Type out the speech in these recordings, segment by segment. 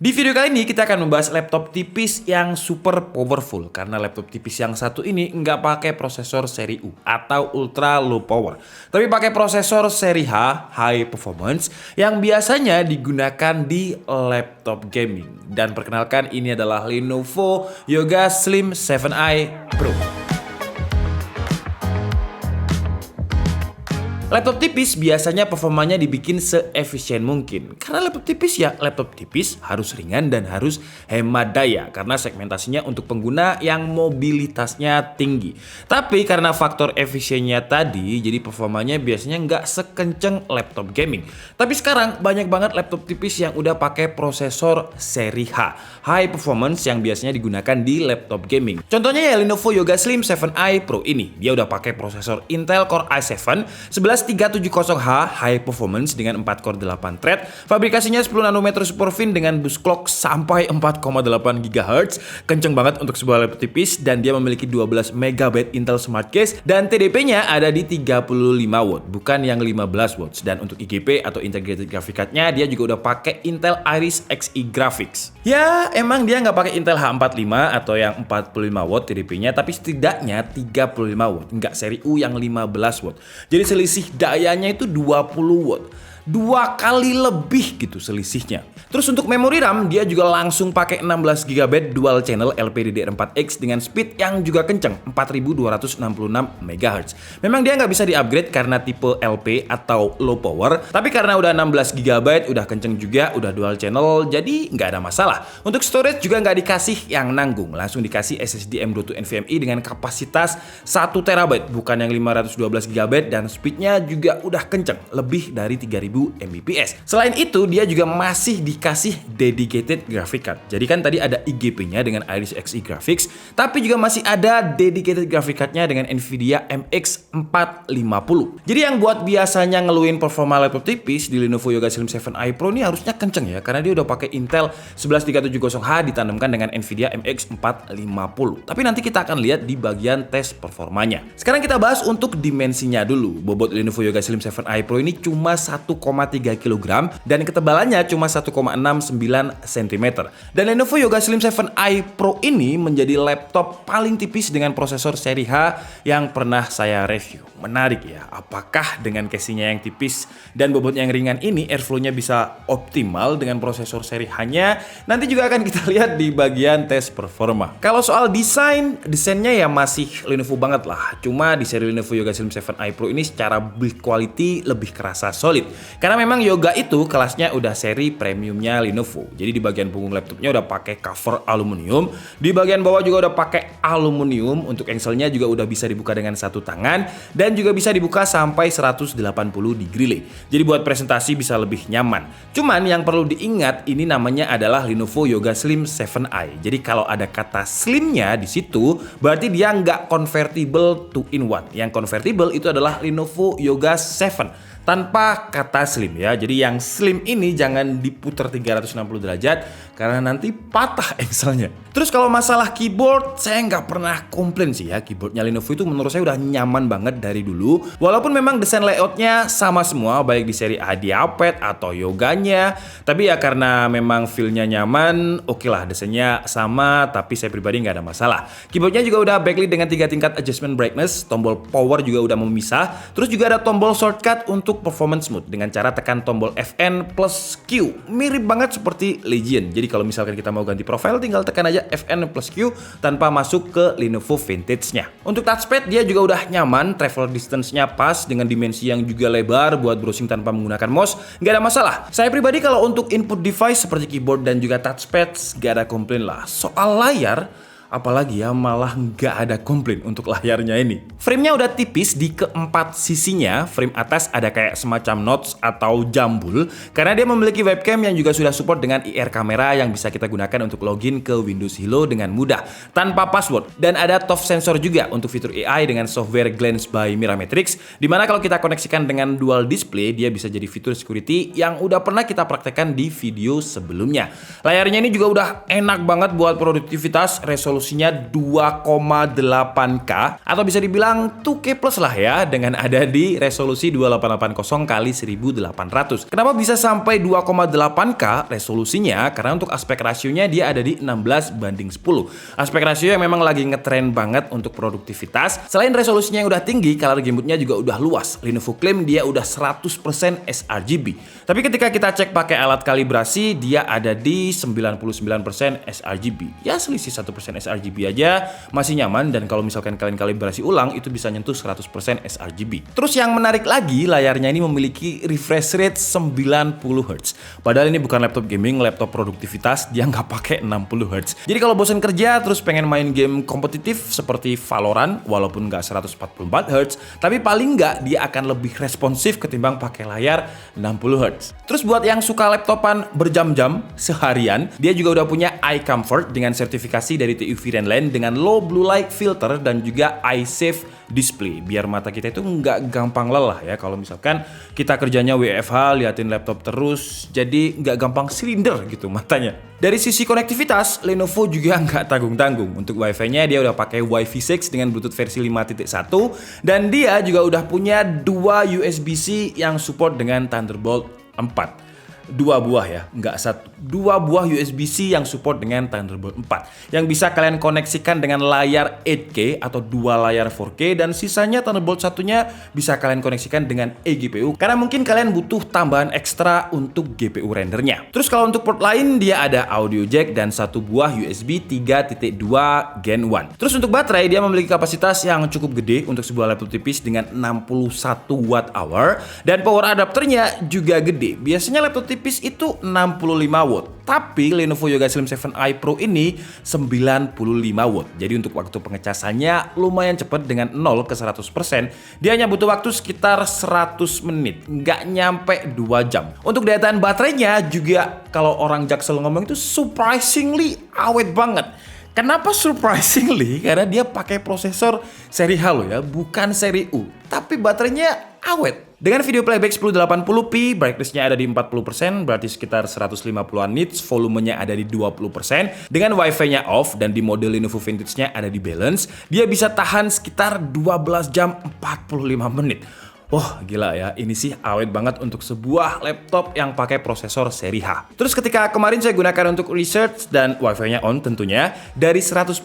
Di video kali ini kita akan membahas laptop tipis yang super powerful karena laptop tipis yang satu ini nggak pakai prosesor seri U atau ultra low power, tapi pakai prosesor seri H high performance yang biasanya digunakan di laptop gaming. Dan perkenalkan, ini adalah Lenovo Yoga Slim 7i Pro. Laptop tipis biasanya performanya dibikin seefisien mungkin. Karena laptop tipis harus ringan dan harus hemat daya karena segmentasinya untuk pengguna yang mobilitasnya tinggi. Tapi karena faktor efisiennya tadi, jadi performanya biasanya nggak sekenceng laptop gaming. Tapi sekarang banyak banget laptop tipis yang udah pakai prosesor seri H, high performance, yang biasanya digunakan di laptop gaming. Contohnya ya Lenovo Yoga Slim 7i Pro ini. Dia udah pakai prosesor Intel Core i7 11370H high performance dengan 4 core 8 thread. Fabrikasinya 10 nanometer Superfin dengan boost clock sampai 4,8 GHz. Kenceng banget untuk sebuah laptop tipis, dan dia memiliki 12 MB Intel Smart Case dan TDP-nya ada di 35 watt, bukan yang 15 watts. Dan untuk IGP atau Integrated Graphics Card-nya dia juga udah pakai Intel Iris Xe Graphics. Ya, emang dia nggak pakai Intel H45 atau yang 45 watt TDP-nya, tapi setidaknya 35 watt, nggak seri U yang 15 watt. Jadi selisih dayanya itu 20 watt. 2 kali lebih gitu selisihnya. Terus untuk memori RAM dia juga langsung pakai 16 GB dual channel LPDDR4X dengan speed yang juga kenceng 4266 MHz. Memang dia nggak bisa di-upgrade karena tipe LP atau low power, tapi karena udah 16 GB, udah kenceng juga, udah dual channel, jadi nggak ada masalah. Untuk storage juga nggak dikasih yang nanggung, langsung dikasih SSD M.2 NVMe dengan kapasitas 1 TB, bukan yang 512 GB, dan speednya juga udah kenceng, lebih dari 3000 Mbps. Selain itu, dia juga masih dikasih dedicated graphic card. Jadi kan tadi ada IGP-nya dengan Iris Xe Graphics, tapi juga masih ada dedicated graphic card-nya dengan Nvidia MX 450. Jadi yang buat biasanya ngeluhin performa laptop tipis di Lenovo Yoga Slim 7i Pro ini harusnya kenceng ya, karena dia udah pakai Intel 11370H ditandemkan dengan Nvidia MX 450. Tapi nanti kita akan lihat di bagian tes performanya. Sekarang kita bahas untuk dimensinya dulu. Bobot Lenovo Yoga Slim 7i Pro ini cuma 1,3 kg dan ketebalannya cuma 1,69 cm. Dan Lenovo Yoga Slim 7i Pro ini menjadi laptop paling tipis dengan prosesor seri H yang pernah saya review. Menarik ya, apakah dengan casingnya yang tipis dan bobotnya yang ringan ini airflow-nya bisa optimal dengan prosesor seri H-nya? Nanti juga akan kita lihat di bagian tes performa. Kalau soal desainnya ya masih Lenovo banget lah. Cuma di seri Lenovo Yoga Slim 7i Pro ini secara build quality lebih kerasa solid. Karena memang Yoga itu kelasnya udah seri premiumnya Lenovo. Jadi di bagian punggung laptopnya udah pakai cover aluminium. Di bagian bawah juga udah pakai aluminium. Untuk engselnya juga udah bisa dibuka dengan satu tangan. Dan juga bisa dibuka sampai 180 degree lay. Jadi buat presentasi bisa lebih nyaman. Cuman yang perlu diingat, ini namanya adalah Lenovo Yoga Slim 7i. Jadi kalau ada kata slimnya di situ, berarti dia nggak convertible 2-in-1. Yang convertible itu adalah Lenovo Yoga 7 tanpa kata slim ya. Jadi yang slim ini jangan diputar 360 derajat karena nanti patah engselnya. Terus kalau masalah keyboard, saya nggak pernah komplain sih ya. Keyboardnya Lenovo itu menurut saya udah nyaman banget dari dulu. Walaupun memang desain layoutnya sama semua, baik di seri IdeaPad atau Yoganya. Tapi ya karena memang feel-nya nyaman, oke lah desainnya sama, tapi saya pribadi nggak ada masalah. Keyboardnya juga udah backlit dengan 3 tingkat adjustment brightness, tombol power juga udah memisah. Terus juga ada tombol shortcut untuk performance mode dengan cara tekan tombol Fn plus Q. Mirip banget seperti Legion. Jadi kalau misalkan kita mau ganti profile, tinggal tekan aja Fn plus Q tanpa masuk ke Lenovo Vintage-nya. Untuk touchpad dia juga udah nyaman, travel distance-nya pas dengan dimensi yang juga lebar buat browsing tanpa menggunakan mouse, nggak ada masalah. Saya pribadi kalau untuk input device seperti keyboard dan juga touchpad nggak ada komplain lah. Soal layar, apalagi ya, malah nggak ada komplain untuk layarnya ini. Frame-nya udah tipis di keempat sisinya. Frame atas ada kayak semacam notch atau jambul karena dia memiliki webcam yang juga sudah support dengan IR kamera yang bisa kita gunakan untuk login ke Windows Hello dengan mudah tanpa password. Dan ada TOF sensor juga untuk fitur AI dengan software Glance by Mirametrix, dimana kalau kita koneksikan dengan dual display dia bisa jadi fitur security yang udah pernah kita praktekkan di video sebelumnya. Layarnya ini juga udah enak banget buat produktivitas, resolusi resolusinya 2,8K atau bisa dibilang 2K plus lah ya, dengan ada di resolusi 2880 kali 1800. Kenapa bisa sampai 2,8K resolusinya? Karena untuk aspek rasionya dia ada di 16:10. Aspek rasio yang memang lagi ngetren banget untuk produktivitas. Selain resolusinya yang udah tinggi, color gamutnya juga udah luas. Lenovo klaim dia udah 100% sRGB. Tapi ketika kita cek pakai alat kalibrasi, dia ada di 99% sRGB. Ya selisih 1% sRGB aja masih nyaman, dan kalau misalkan kalian kalibrasi ulang itu bisa nyentuh 100% sRGB. Terus yang menarik lagi, layarnya ini memiliki refresh rate 90 Hz. Padahal ini bukan laptop gaming, laptop produktivitas, dia nggak pakai 60 Hz. Jadi kalau bosan kerja terus pengen main game kompetitif seperti Valorant, walaupun nggak 144 Hz, tapi paling nggak dia akan lebih responsif ketimbang pakai layar 60 Hz. Terus buat yang suka laptopan berjam-jam, seharian, dia juga udah punya Eye Comfort dengan sertifikasi dari TÜ Finland dengan low blue light filter dan juga eye safe display, biar mata kita itu nggak gampang lelah ya kalau misalkan kita kerjanya WFH liatin laptop terus, jadi nggak gampang silinder gitu matanya. Dari sisi konektivitas, Lenovo juga nggak tanggung-tanggung. Untuk Wi-Fi-nya dia udah pakai Wi-Fi 6 dengan Bluetooth versi 5.1, dan dia juga udah punya 2 USB-C yang support dengan Thunderbolt 4. 2 buah ya, nggak satu. 2 buah USB-C yang support dengan Thunderbolt 4 yang bisa kalian koneksikan dengan layar 8K atau 2 layar 4K, dan sisanya Thunderbolt satunya bisa kalian koneksikan dengan eGPU karena mungkin kalian butuh tambahan ekstra untuk GPU rendernya. Terus kalau untuk port lain, dia ada audio jack dan 1 buah USB 3.2 Gen 1. Terus untuk baterai, dia memiliki kapasitas yang cukup gede untuk sebuah laptop tipis dengan 61 Wh, dan power adapternya juga gede. Biasanya laptop tipis itu 65 watt, tapi Lenovo Yoga Slim 7i Pro ini 95 watt. Jadi untuk waktu pengecasannya lumayan cepat, dengan 0 ke 100%. Dia hanya butuh waktu sekitar 100 menit, nggak nyampe 2 jam. Untuk daya tahan baterainya juga, kalau orang Jaksel ngomong itu surprisingly awet banget. Kenapa surprisingly? Karena dia pakai prosesor seri H loh ya, bukan seri U. Tapi baterainya awet. Dengan video playback 1080p, brightness-nya ada di 40%, berarti sekitar 150-an nits, volumenya ada di 20%. Dengan Wi-Fi-nya off dan di mode Lenovo Vintage-nya ada di balance, dia bisa tahan sekitar 12 jam 45 menit. Wah, gila ya, ini sih awet banget untuk sebuah laptop yang pakai prosesor seri H. Terus ketika kemarin saya gunakan untuk research dan Wi-Fi-nya on tentunya, dari 100%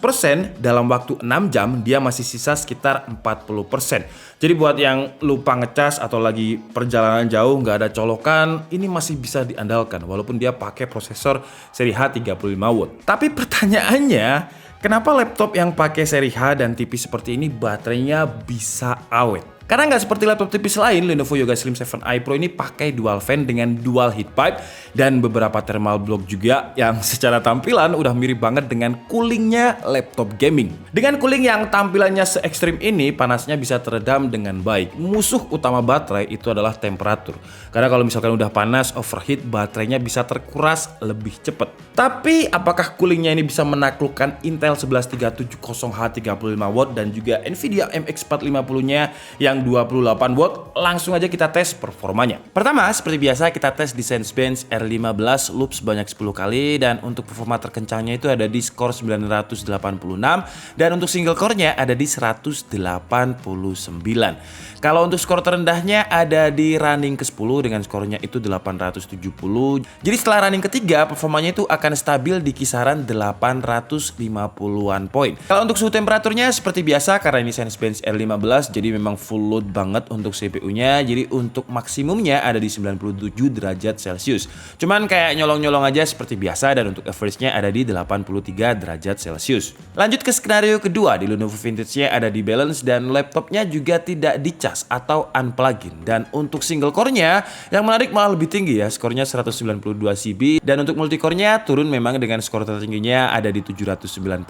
dalam waktu 6 jam, dia masih sisa sekitar 40%. Jadi buat yang lupa ngecas atau lagi perjalanan jauh nggak ada colokan, ini masih bisa diandalkan walaupun dia pakai prosesor seri H 35 watt. Tapi pertanyaannya, kenapa laptop yang pakai seri H dan tipis seperti ini baterainya bisa awet? Karena nggak seperti laptop tipis lain, Lenovo Yoga Slim 7i Pro ini pakai dual fan dengan dual heat pipe dan beberapa thermal block juga yang secara tampilan udah mirip banget dengan coolingnya laptop gaming. Dengan cooling yang tampilannya se-ekstrim ini, panasnya bisa teredam dengan baik. Musuh utama baterai itu adalah temperatur. Karena kalau misalkan udah panas, overheat, baterainya bisa terkuras lebih cepat. Tapi apakah coolingnya ini bisa menaklukkan Intel 11370H 35 watt dan juga Nvidia MX 450-nya yang 28 watt? Langsung aja kita tes performanya. Pertama, seperti biasa kita tes di Sensebench R15 loop sebanyak 10 kali, dan untuk performa terkencangnya itu ada di skor 986, dan untuk single core-nya ada di 189. Kalau untuk skor terendahnya ada di running ke-10 dengan skornya itu 870. Jadi setelah running ketiga, performanya itu akan stabil di kisaran 850-an poin. Kalau untuk suhu temperaturnya seperti biasa, karena ini Sensebench R15 jadi memang full load banget untuk CPU-nya. Jadi untuk maksimumnya ada di 97 derajat Celcius. Cuman kayak nyolong-nyolong aja seperti biasa, dan untuk average-nya ada di 83 derajat Celcius. Lanjut ke skenario kedua, di Lenovo Vintage-nya ada di balance dan laptopnya juga tidak dicas atau unplug-in. Dan untuk single core-nya yang menarik malah lebih tinggi ya, skornya 192 CB, dan untuk multicore-nya turun memang dengan skor tertingginya ada di 797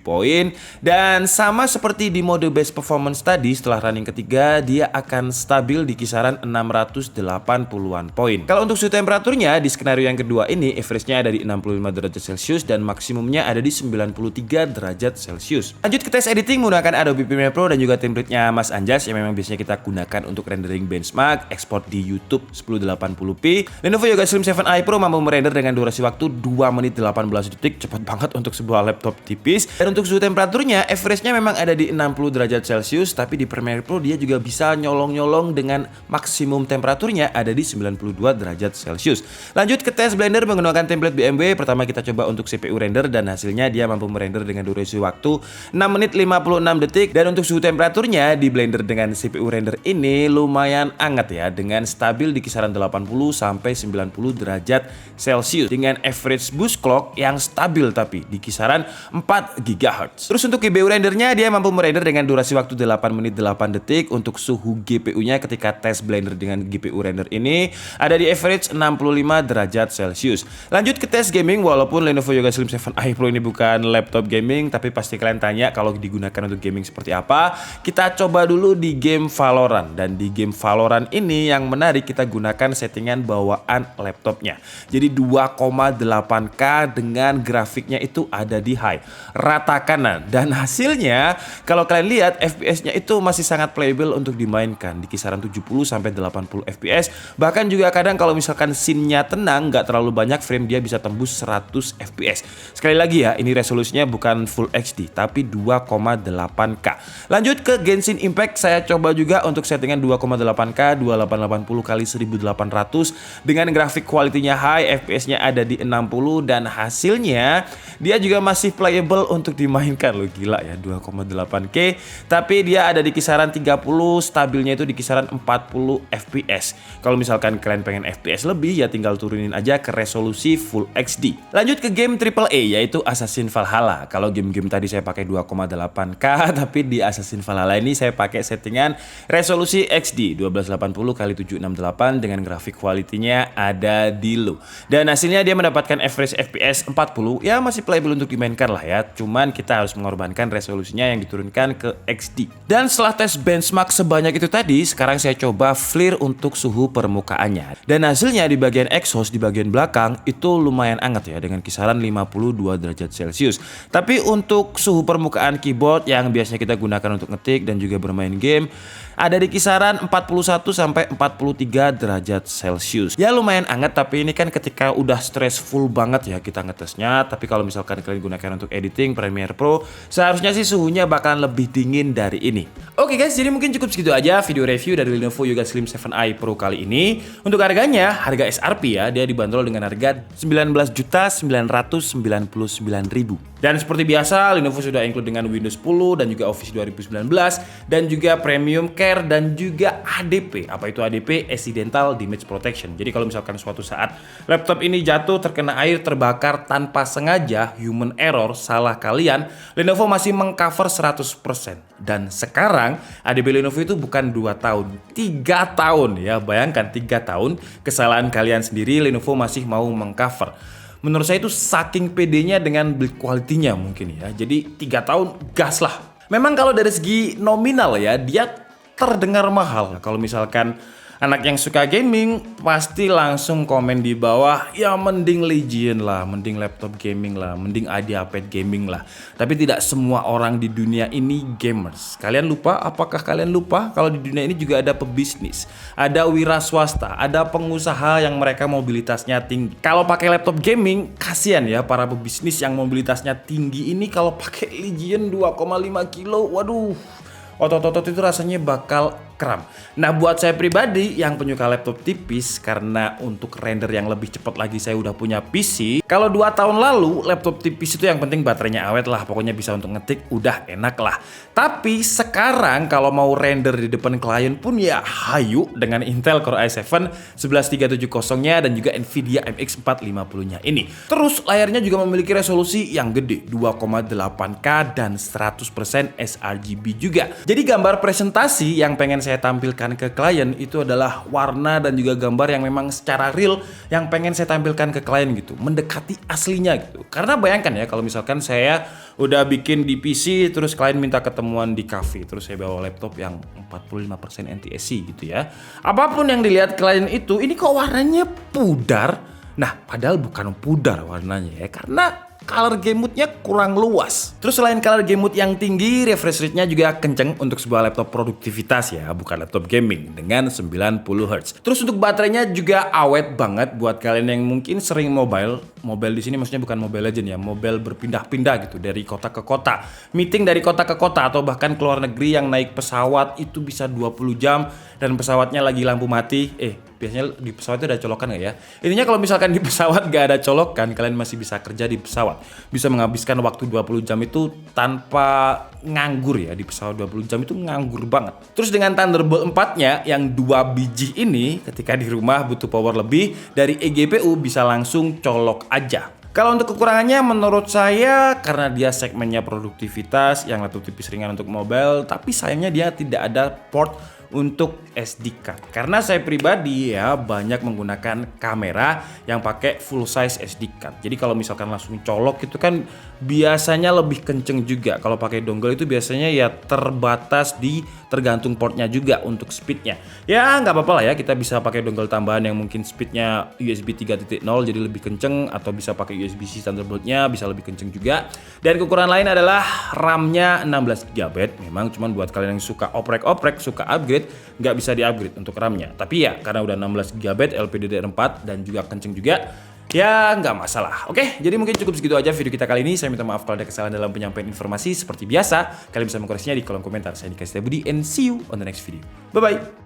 poin. Dan sama seperti di mode best performance tadi, setelah running ketiga juga dia akan stabil di kisaran 680-an poin. Kalau untuk suhu temperaturnya di skenario yang kedua ini average-nya ada di 65 derajat Celcius dan maksimumnya ada di 93 derajat Celcius. Lanjut ke tes editing menggunakan Adobe Premiere Pro dan juga template-nya Mas Anjas yang memang biasanya kita gunakan untuk rendering benchmark, ekspor di YouTube 1080p. Lenovo Yoga Slim 7i Pro mampu merender dengan durasi waktu 2 menit 18 detik, cepat banget untuk sebuah laptop tipis. Dan untuk suhu temperaturnya average-nya memang ada di 60 derajat Celcius, tapi di Premiere Pro dia juga bisa nyolong-nyolong dengan maksimum temperaturnya ada di 92 derajat Celcius. Lanjut ke tes Blender menggunakan template BMW. Pertama kita coba untuk CPU render dan hasilnya dia mampu merender dengan durasi waktu 6 menit 56 detik. Dan untuk suhu temperaturnya di Blender dengan CPU render ini lumayan hangat ya, dengan stabil di kisaran 80 sampai 90 derajat Celcius dengan average boost clock yang stabil tapi di kisaran 4 GHz. Terus untuk GPU rendernya dia mampu merender dengan durasi waktu 8 menit 8 detik. Untuk suhu GPU-nya ketika tes Blender dengan GPU render ini ada di average 65 derajat Celcius. Lanjut ke tes gaming, walaupun Lenovo Yoga Slim 7i Pro ini bukan laptop gaming, tapi pasti kalian tanya kalau digunakan untuk gaming seperti apa. Kita coba dulu di game Valorant, dan di game Valorant ini yang menarik kita gunakan settingan bawaan laptopnya. Jadi 2,8K dengan grafiknya itu ada di high, rata kanan, dan hasilnya kalau kalian lihat FPS-nya itu masih sangat playable untuk dimainkan di kisaran 70 sampai 80 FPS. Bahkan juga kadang kalau misalkan scene-nya tenang, nggak terlalu banyak frame, dia bisa tembus 100 FPS. Sekali lagi ya, ini resolusinya bukan Full HD tapi 2,8K. Lanjut ke Genshin Impact, saya coba juga untuk settingan 2,8K 2880 x 1800 dengan grafik kualitinya high, FPS-nya ada di 60, dan hasilnya dia juga masih playable untuk dimainkan loh. Gila ya, 2,8K tapi dia ada di kisaran 30, stabilnya itu di kisaran 40 FPS. Kalau misalkan kalian pengen FPS lebih ya tinggal turunin aja ke resolusi Full HD. Lanjut ke game AAA yaitu Assassin's Valhalla. Kalau game-game tadi saya pakai 2,8K tapi di Assassin's Valhalla ini saya pakai settingan resolusi HD 1280 x 768 dengan grafik kualitinya ada di low. Dan hasilnya dia mendapatkan average FPS 40, ya masih playable untuk dimainkan lah ya. Cuman kita harus mengorbankan resolusinya yang diturunkan ke XD. Dan setelah tes benchmark sebanyak itu tadi, sekarang saya coba FLIR untuk suhu permukaannya. Dan hasilnya di bagian exhaust di bagian belakang itu lumayan hangat ya, dengan kisaran 52 derajat Celcius. Tapi untuk suhu permukaan keyboard yang biasanya kita gunakan untuk ngetik dan juga bermain game ada di kisaran 41 sampai 43 derajat Celcius. Ya lumayan hangat, tapi ini kan ketika udah stressful banget ya kita ngetesnya. Tapi kalau misalkan kalian gunakan untuk editing Premiere Pro, seharusnya sih suhunya bakalan lebih dingin dari ini. Oke guys, jadi mungkin cukup segitu aja video review dari Lenovo Yoga Slim 7i Pro kali ini. Untuk harganya, harga SRP ya, dia dibanderol dengan harga 19.999.000. Dan seperti biasa, Lenovo sudah include dengan Windows 10 dan juga Office 2019 dan juga Premium Care dan juga ADP. Apa itu ADP? Accidental Damage Protection. Jadi kalau misalkan suatu saat laptop ini jatuh, terkena air, terbakar tanpa sengaja, human error, salah kalian, Lenovo masih mengcover 100%. Dan sekarang ADP Lenovo itu bukan 2 tahun, 3 tahun ya. Bayangkan 3 tahun kesalahan kalian sendiri Lenovo masih mau mengcover. Menurut saya itu saking pedenya dengan build quality-nya mungkin ya. Jadi 3 tahun gas lah. Memang kalau dari segi nominal ya, dia terdengar mahal. Kalau misalkan anak yang suka gaming pasti langsung komen di bawah, ya mending Legion lah, mending laptop gaming lah, mending IdeaPad gaming lah. Tapi tidak semua orang di dunia ini gamers. Kalian lupa? Apakah kalian lupa kalau di dunia ini juga ada pebisnis, ada wira swasta, ada pengusaha yang mereka mobilitasnya tinggi. Kalau pakai laptop gaming, kasihan ya para pebisnis yang mobilitasnya tinggi ini kalau pakai Legion 2,5 kilo, waduh, otot-otot itu rasanya bakal kram. Nah buat saya pribadi yang penyuka laptop tipis, karena untuk render yang lebih cepat lagi saya udah punya PC. Kalau 2 tahun lalu laptop tipis itu yang penting baterainya awet lah, pokoknya bisa untuk ngetik udah enak lah. Tapi sekarang kalau mau render di depan klien pun ya hayu dengan Intel Core i7 11370-nya dan juga Nvidia MX 450-nya ini. Terus layarnya juga memiliki resolusi yang gede 2,8K dan 100% sRGB juga. Jadi gambar presentasi yang pengen saya saya tampilkan ke klien itu adalah warna dan juga gambar yang memang secara real yang pengen saya tampilkan ke klien gitu, mendekati aslinya gitu. Karena bayangkan ya kalau misalkan saya udah bikin di PC terus klien minta ketemuan di cafe, terus saya bawa laptop yang 45% NTSC gitu ya. Apapun yang dilihat klien itu, ini kok warnanya pudar. Nah, padahal bukan pudar warnanya ya, karena color gamut-nya kurang luas. Terus selain color gamut yang tinggi, refresh rate-nya juga kenceng untuk sebuah laptop produktivitas ya, bukan laptop gaming dengan 90 Hz. Terus untuk baterainya juga awet banget buat kalian yang mungkin sering mobile. Mobile di sini maksudnya bukan Mobile Legend ya, mobile berpindah-pindah gitu dari kota ke kota. Meeting dari kota ke kota atau bahkan keluar negeri yang naik pesawat itu bisa 20 jam dan pesawatnya lagi lampu mati. Biasanya di pesawat itu ada colokan nggak ya? Intinya kalau misalkan di pesawat nggak ada colokan, kalian masih bisa kerja di pesawat. Bisa menghabiskan waktu 20 jam itu tanpa nganggur ya. Di pesawat 20 jam itu nganggur banget. Terus dengan Thunderbolt 4-nya yang 2 biji ini, ketika di rumah butuh power lebih, dari eGPU bisa langsung colok aja. Kalau untuk kekurangannya menurut saya karena dia segmennya produktivitas yang laptop tipis ringan untuk mobile, tapi sayangnya dia tidak ada port untuk SD card. Karena saya pribadi ya banyak menggunakan kamera yang pakai full size SD card. Jadi kalau misalkan langsung colok itu kan biasanya lebih kenceng juga. Kalau pakai dongle itu biasanya ya terbatas di tergantung portnya juga untuk speednya. Ya nggak apa-apa lah ya, kita bisa pakai dongle tambahan yang mungkin speednya USB 3.0 jadi lebih kenceng, atau bisa pakai USB-C Thunderbolt-nya bisa lebih kenceng juga. Dan kekurangan lain adalah RAM-nya 16 GB. Memang cuman buat kalian yang suka oprek-oprek, suka upgrade, nggak bisa di-upgrade untuk RAM-nya. Tapi ya karena udah 16 GB LPDDR4 dan juga kenceng juga, ya nggak masalah. Oke, jadi mungkin cukup segitu aja video kita kali ini. Saya minta maaf kalau ada kesalahan dalam penyampaian informasi. Seperti biasa, kalian bisa mengkoreksinya di kolom komentar. Saya Dika Setiabudi and see you on the next video. Bye-bye.